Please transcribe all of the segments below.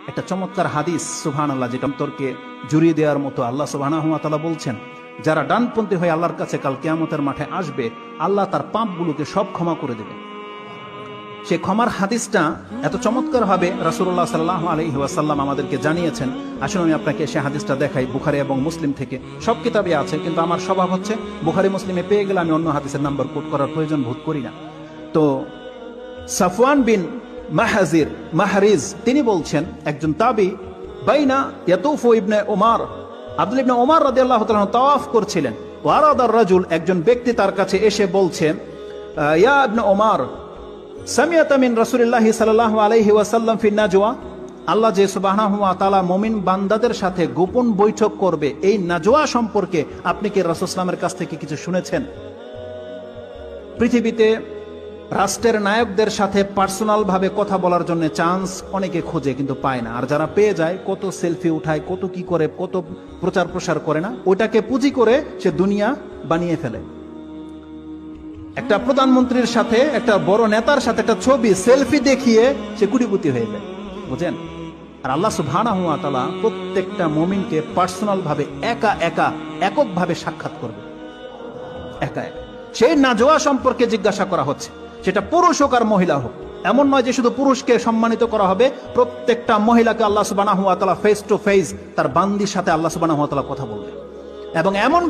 একটা চমৎকার হাদিস সুবহানাল্লাহ, যেটা অন্তরকে জুড়িয়ে দেওয়ার মতো। আল্লাহ সুবহানাহু ওয়া তাআলা বলছেন, যারা ডানপন্থী হয়ে আল্লাহর কাছে কাল কিয়ামতের মাঠে আসবে, আল্লাহ তার পাপগুলোকে সব ক্ষমা করে দেবে। সে ক্ষমার হাদিসটা এত চমৎকার ভাবে রাসূলুল্লাহ সাল্লাল্লাহু আলাইহি ওয়াসাল্লাম আমাদেরকে জানিয়েছেন। আসলে আমি আপনাকে সে হাদিসটা দেখাই, বুখারী এবং মুসলিম থেকে। সব কিতাবে আছে, কিন্তু আমার স্বভাব হচ্ছে বুখারী মুসলিমে পেয়ে গেলে আমি অন্য হাদিসের নাম্বার কোট করার প্রয়োজন বোধ করি না। তো সাফওয়ান বিন মাহরিজ তিনি বলছেন, একজন তাবি, বাইনা ইয়াতুফু ইবনে ওমর, আব্দুল্লাহ ইবনে ওমর রাদিয়াল্লাহু তাআলা তাওয়াফ করছিলেন। ওয়ারাদার রাজুল, একজন ব্যক্তি তার কাছে এসে বলছেন, ইয়া ইবনে ওমর, সামিআতা মিন রাসূলিল্লাহি সাল্লাল্লাহু আলাইহি ওয়াসাল্লাম ফি নাজওয়া, আল্লাহ যে সুবহানাহু ওয়া তাআলা মুমিন বান্দাদের সাথে গোপন বৈঠক করবে, এই নাজওয়া সম্পর্কে আপনি কি রাসূল সাল্লাল্লাহু আলাইহি ওয়াসাল্লামের কাছ থেকে কিছু শুনেছেন? পৃথিবীতে রাষ্ট্রের নায়কদের সাথে পার্সোনাল ভাবে কথা বলার জন্য চান্স অনেকে খোঁজে, কিন্তু পায় না। আর যারা পেয়ে যায়, কত সেলফি উঠায়, কত কি করে, কত প্রচার প্রসার করে না, ওটাকে পুঁজি করে সে দুনিয়া বানিয়ে ফেলে। একটা প্রধানমন্ত্রীর সাথে, একটা বড় নেতার সাথে একটা ছবি সেলফি দেখিয়ে সে কোটিপতি হয়ে যায়, বুঝেন? আর আল্লাহ সুবহানাহু ওয়া তাআলা প্রত্যেকটা মুমিনকে পার্সোনাল ভাবে এককভাবে সাক্ষাৎ করবে, একা একা। সেই নাজওয়া সম্পর্কে জিজ্ঞাসা করা হচ্ছে, সেটা পুরুষ হোক আর মহিলা হোক। এমন নয় যে শুধু পুরুষকে সম্মানিত করা হবে, প্রত্যেকটা মহিলাকে আল্লাহ সুবহানাহু ওয়া তাআলা ফেস টু ফেস তার বান্দির সাথে আল্লাহ সুবহানাহু ওয়া তাআলা কথা বলবে, এবং এমন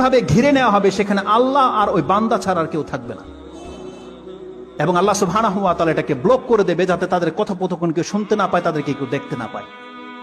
ভাবে ঘিরে নেওয়া হবে, সেখানে আল্লাহ আর ওই বান্দা ছাড়া আর কেউ থাকবে না। এবং আল্লাহ সুবহানাহু ওয়া তাআলা এটাকে ব্লক করে দেবে, যাতে তাদের কথোপকথন কেউ শুনতে না পায়, তাদেরকে কেউ দেখতে না পায়।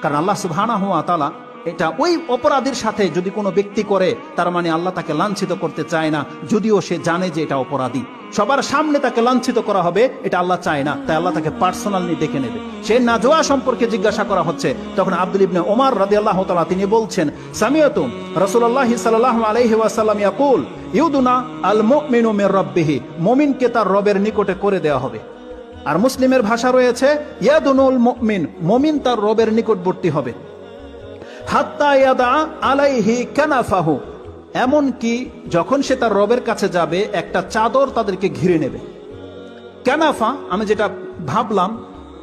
কারণ আল্লাহ সুবহানাহু ওয়া তাআলা এটা ওই অপরাধীর সাথে যদি কোনো ব্যক্তি করে, তার মানে আল্লাহ তাকে লাঞ্ছিত করতে চায় না, যদিও সে জানে যে এটা অপরাধী। সবার সামনে তাকে লাঞ্ছিত করা হবে, এটা আল্লাহ চায় না, তাই আল্লাহ তাকে পার্সোনালি ডেকে নেবে। সেই নাজওয়া সম্পর্কে জিজ্ঞাসা করা হচ্ছে। তখন আব্দুল্লাহ ইবনে ওমর রাদিয়াল্লাহু তাআলা তিনি বলছেন, সামিআতু রাসূলুল্লাহি সাল্লাল্লাহু আলাইহি ওয়াসাল্লাম ইয়াকুল, ইউদুনা আল মুমিনু মির রাব্বিহি, মুমিনকে তার রবের নিকটে করে দেওয়া হবে। আর মুসলিমের ভাষা রয়েছে, ইয়াদুনুল মুমিন, মুমিন তার রবের নিকটবর্তী হবে। হাত্তা ইয়াদা আলাইহি কানাফাহু, এমন কি যখন সে তার রবের কাছে যাবে, একটা চাদর তাদেরকে ঘিরে নেবে। কানাফা, আমি যেটা ভাবলাম,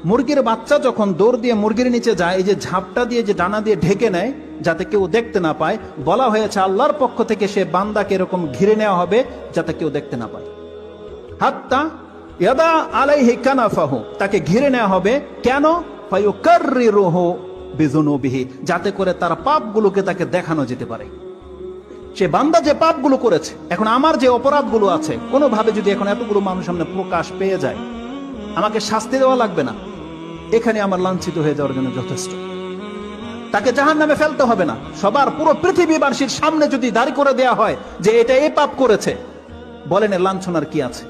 মুরগির বাচ্চা যখন দৌড় দিয়ে মুরগির নিচে যায়, এই যে ঝাপটা দিয়ে যে ডানা দিয়ে ঢেকে নেয় যাতে কেউ দেখতে না পায়, বলা হয়েছে আল্লাহর পক্ষ থেকে সে বান্দাকে এরকম ঘিরে নেওয়া হবে যাতে কেউ দেখতে না পায়। হাত্তা ইয়াদা আলাইহি কানাফাহু, তাকে ঘিরে নেওয়া হবে। কেন? ফায়ুকাররিরুহু বিযুনুবিহি, যাতে করে তার পাপগুলোকে তাকে দেখানো যেতে পারে। সে বান্দা যে পাপগুলো করেছে, এখন আমার যে অপরাধগুলো আছে, কোনোভাবে যদি এখন এতগুলো মানুষ সামনে প্রকাশ পেয়ে যায়, আমাকে শাস্তি দেওয়া লাগবে না, এখানে আমার লাঞ্ছিত হয়ে যাওয়ার জন্য যথেষ্ট। তাকে জাহান্নামে ফেলতে হবে না, সবার পুরো পৃথিবীবাসীর সামনে যদি দাঁড় করে দেওয়া হয় যে এটা এই পাপ করেছে, বলেন এর লাঞ্ছনার কি আছে?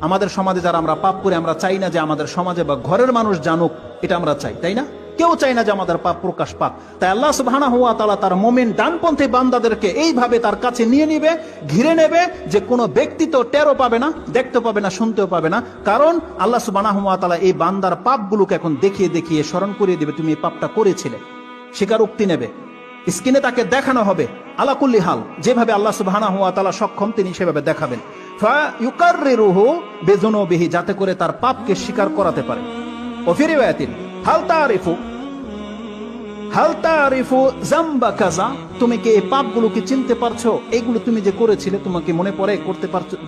আমাদের সমাজে যারা আমরা পাপ করে, আমরা চাই না যে আমাদের সমাজে বা ঘরের মানুষ জানুক, এটা আমরা চাই, তাই না? কেউ চায় না যে আমাদের পাপ প্রকাশ পাক। তাই আল্লাহ সুবহানাহু ওয়া তাআলা তার মুমিন ডানপন্থী বান্দাদেরকে এইভাবে তার কাছে নিয়ে নিবে, ঘিরে নেবে, যে কোনো ব্যক্তি তো টেরও পাবে না, দেখতে পাবে না, শুনতেও পাবে না। কারণ আল্লাহ সুবহানাহু ওয়া তাআলা এই বান্দার পাপগুলোকে এখন দেখিয়ে দেখিয়ে স্মরণ করিয়ে দিবে, তুমি এই পাপটা করেছিলে। স্বীকারোক্তি নেবে, স্ক্রিনে তাকে দেখানো হবে। আলা কুল্লি হাল, যেভাবে আল্লাহ সুবহানাহু ওয়া তাআলা সক্ষম, তিনি সেভাবে দেখাবেন। ফায়ুকাররিরুহু বিযুনুবিহি, যাতে করে তার পাপকে স্বীকার করাতে পারে। ওফি রিওয়ায়াতিন, হাল তারিফু জামবা কাযা, তুমি কি এই পাপগুলোকে চিনতে পারছো? এইগুলো তুমি যে করেছিলে, তোমাকে মনে পড়ে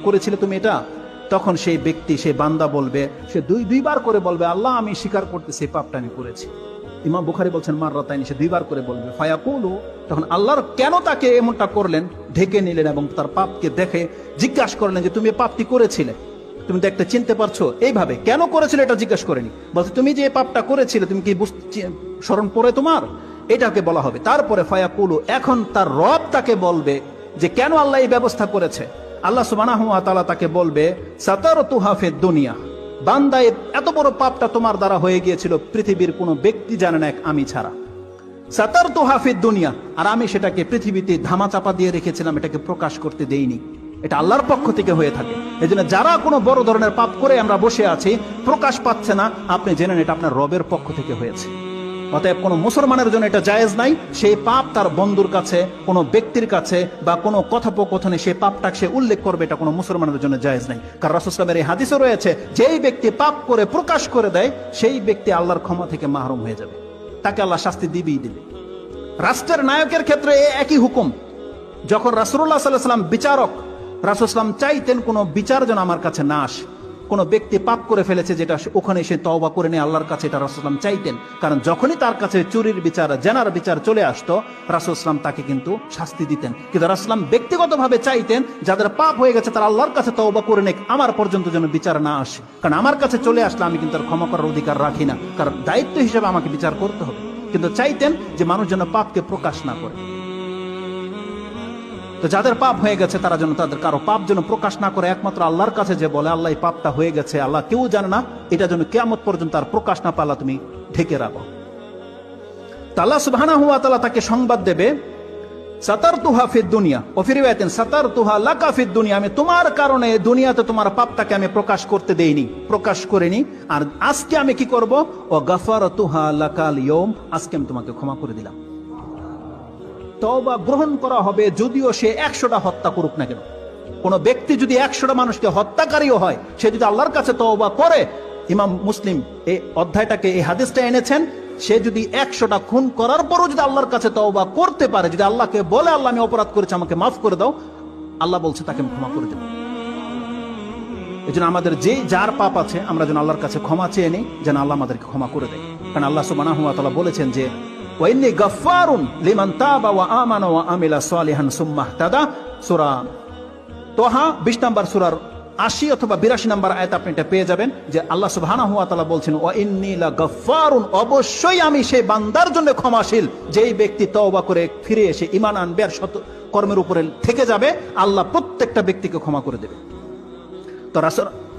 করেছিলে তুমি এটা? তখন সেই ব্যক্তি, সেই বান্দা বলবে, সে দুইবার করে বলবে, আল্লাহ আমি স্বীকার করতেছি এই পাপটা আমি করেছি। ইমাম বুখারী বলছেন মাররাতাইন, সে দুইবার করে বলবে। ফায়াকুলু, তখন আল্লাহর কেন তাকে এমনটা করলেন, ঢেকে নিলেন এবং তার পাপকে দেখে জিজ্ঞাসা করলেন যে তুমি এই পাপটি করেছিলে, তুমি দেখতে চিনতে পারছো? এইভাবে কেন করেছিলে এটা জিজ্ঞেস করেনি, বলছে তুমি যে পাপটা করেছিলে, তুমি কি স্মরণ পড়ে তোমার? এটাকে বলা হবে। তারপরে ফায়াকুলু, এখন তার রব তাকে বলবে যে কেন আল্লাহ এই ব্যবস্থা করেছে। আল্লাহ সুবহানাহু ওয়া তাআলা তাকে বলবে, সাতারতুহা ফিদ দুনিয়া, বান্দা এত বড় পাপটা তোমার দ্বারা হয়ে গিয়েছিল, পৃথিবীর কোনো ব্যক্তি জানে না আমি ছাড়া। সাতারতুহা ফিদ দুনিয়া, আর আমি সেটাকে পৃথিবীতে ধামাচাপা দিয়ে রেখেছিলাম, এটাকে প্রকাশ করতে দেইনি। এটা আল্লাহর পক্ষ থেকে হয়ে থাকে। এই জন্য যারা কোনো বড় ধরনের পাপ করে আমরা বসে আছি, প্রকাশ পাচ্ছে না, আপনি জেনেন এটা আপনার রবের পক্ষ থেকে হয়েছে। অতএব কোনো মুসলমানের জন্য এটা জায়েজ নাই। সেই পাপ তার বন্ধুর কাছে, কোনো ব্যক্তির কাছে বা কোনো কথোপকথনে সেই পাপটাকে সে উল্লেখ করবে, এটা কোনো মুসলমানের জন্য জায়েজ নাই। কারণ রাসূল সাল্লাল্লাহু আলাইহি ওয়াসাল্লামের এই হাদিসে রয়েছে, যেই ব্যক্তি পাপ করে প্রকাশ করে দেয় সেই ব্যক্তি আল্লাহর ক্ষমা থেকে মাহরুম হয়ে যাবে, তাকে আল্লাহ শাস্তি দিবেই দিবে। রাষ্ট্রের নায়কের ক্ষেত্রে একই হুকুম। যখন রাসূলুল্লাহ সাল্লাল্লাহু আলাইহি ওয়াসাল্লাম বিচারক, রাসূল সাল্লাল্লাহু আলাইহি ওয়াসাল্লাম চাইতেন কোনো বিচার যেন আমার কাছে না আসে। কোনো ব্যক্তি পাপ করে ফেলেছে যেটা ওখানে সে তওবা করে নিয়ে আল্লাহর কাছে, এটা রাসূল সাল্লাল্লাহু আলাইহি ওয়াসাল্লাম চাইতেন। কারণ যখনই তার কাছে চুরির বিচার, জেনার বিচার চলে আসতো, রাসূল সাল্লাল্লাহু আলাইহি ওয়াসাল্লাম তাকে কিন্তু শাস্তি দিতেন। কিন্তু রাসূল সাল্লাল্লাহু আলাইহি ওয়াসাল্লাম ব্যক্তিগতভাবে চাইতেন যাদের পাপ হয়ে গেছে তারা আল্লাহর কাছে তওবা করে নেক, আমার পর্যন্ত যেন বিচার না আসে। কারণ আমার কাছে চলে আসলে আমি কিন্তু আর ক্ষমা করার অধিকার রাখি না, কারণ দায়িত্ব হিসেবে আমাকে বিচার করতে হবে। কিন্তু চাইতেন যে মানুষ যেন পাপকে প্রকাশ না করে। তো যাদের পাপ হয়ে গেছে তারা যেন তাদের কারো পাপ যেন প্রকাশ না করে, একমাত্র আল্লাহর কাছে যে বলে আল্লাহ এই পাপটা হয়ে গেছে, আল্লাহ কেউ জানে না, এটা যেন কিয়ামত পর্যন্ত আর প্রকাশ না পালা তুমি ঢেকে রাখো। তা আল্লাহ সুবহানাহু ওয়া তাআলা তাকে সংবাদ দেবে, সাতারতুহা ফিদ দুনিয়া ওয়া ফি রিওয়ায়াতিন সাতারতুহা লাকা ফিদ দুনিয়া, আমি তোমার কারণে দুনিয়াতে তোমার পাপটাকে আমি প্রকাশ করতে দেইনি, প্রকাশ করিনি, আর আজকে আমি কি করব, ওয়া গাফারাতুহা লাকাল ইয়াউম, আজকে আমি তোমাকে ক্ষমা করে দিলাম। তওবা গ্রহণ করা হবে যদিও সে 100টা হত্যা করুক না কেন। কোন ব্যক্তি যদি 100টা মানুষকে হত্যাকারীও হয়, সে যদি আল্লাহর কাছে তওবা করে, ইমাম মুসলিম এই অধ্যায়টাকে, এই হাদিসটা এনেছেন, সে যদি 100টা খুন করার পরও যদি আল্লাহর কাছে তওবা করতে পারে, যদি আল্লাহকে বলে আল্লাহ আমি অপরাধ করেছি আমাকে মাফ করে দাও, আল্লাহ বলছে তাকে আমি ক্ষমা করে দেব। এই জন্য আমাদের যে যার পাপ আছে আমরা যেন আল্লাহর কাছে ক্ষমা চেয়ে নিই, যেন আল্লাহ আমাদেরকে ক্ষমা করে দেয়। কারণ আল্লাহ সুবহানাহু ওয়া তাআলা বলেছেন যে ওয়াইন্নী গাফফারুন লিমান তাবা ওয়া আমানা ওয়া আমিলা সালিহান সুম্মা ইহতাদা, সূরা তোহা 20 নম্বর সূরার 80 অথবা 82 নম্বর আয়াত আপনি এটা পেয়ে যাবেন, যে আল্লাহ সুবহানাহু ওয়া তাআলা বলছেন ওয়াইন্নী লাগাফফারুন, অবশ্যই আমি সেই বান্দার জন্য ক্ষমাশীল যেই ব্যক্তি তওবা করে ফিরে এসে ঈমান আনবে আর সৎ কর্মের উপরে থেকে যাবে, আল্লাহ প্রত্যেকটা ব্যক্তিকে ক্ষমা করে দেবে। তো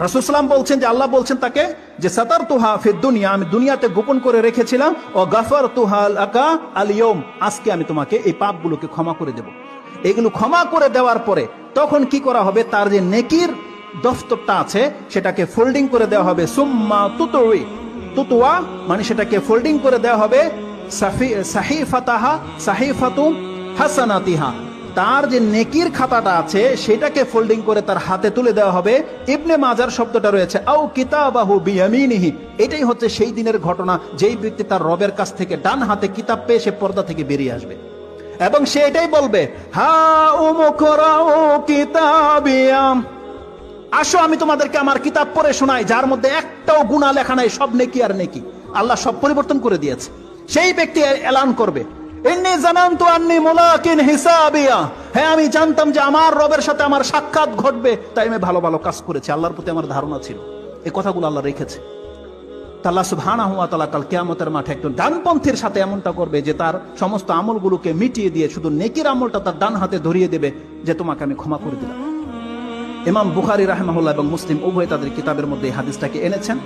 রাসূল সাল্লাল্লাহু বলছেন যে আল্লাহ বলছেন তাকে যে সাতারতুহা ফিদ দুনিয়া, আমি দুনিয়াতে গোপন করে রেখেছিলাম, ও গাফারতুহা লাকা আল ইয়াউম, আজকে আমি তোমাকে এই পাপগুলোকে ক্ষমা করে দেব। এগুলো ক্ষমা করে দেওয়ার পরে তখন কি করা হবে, তার যে নেকির দফতরটা আছে সেটাকে ফোল্ডিং করে দেওয়া হবে, সুম্মা তুতুই, তুতুয়া মানে সেটাকে ফোল্ডিং করে দেওয়া হবে, সাহিফাতাহা সাহিফাতু হাসানাতিহা, তার যে নেকির খাতাটা আছে সেটাকে ফোল্ডিং করে তার হাতে তুলে দেওয়া হবে। ইবনে মাজার শব্দটা রয়েছে আও কিতাবাহু বিয়ামিনিহি, এটাই হচ্ছে সেই দিনের ঘটনা যেই ব্যক্তি তার রবের কাছ থেকে ডান হাতে কিতাব পেয়ে সে পর্দা থেকে বেরিয়ে আসবে এবং সে এটাই বলবে, হা উমকরাউ কিতাবিয়াম, আসো আমি তোমাদেরকে আমার কিতাব পড়ে শোনাই, যার মধ্যে একটাও গুনাহ লেখা নাই, সব নেকি আর নেকি, আল্লাহ সব পরিবর্তন করে দিয়েছে। সেই ব্যক্তি এলান করবে, ইন্নী জানানতু আন্নী মুলাকিন হিসাবিয়া, হ্যাঁ আমি জানতাম যে আমার রবের সাথে আমার সাক্ষাৎ ঘটবে, তাই আমি ভালো ভালো কাজ করেছি, আল্লাহর প্রতি আমার ধারণা ছিল। এই কথাগুলো আল্লাহ রেখেছে। আল্লাহ সুবহানাহু ওয়া তাআলা কাল কিয়ামতের মাঠে একজন ডানপন্থীর সাথে এমনটা করবে যে তার সমস্ত আমলগুলোকে মিটিয়ে দিয়ে শুধু নেকির আমলটা তার ডান হাতে ধরিয়ে দেবে যে তোমাকে আমি ক্ষমা করে দিলাম। ইমাম বুখারী রাহিমাহুল্লাহ এবং মুসলিম উভয় তাদের কিতাবের মধ্যে এই হাদিসটাকে এনেছেন।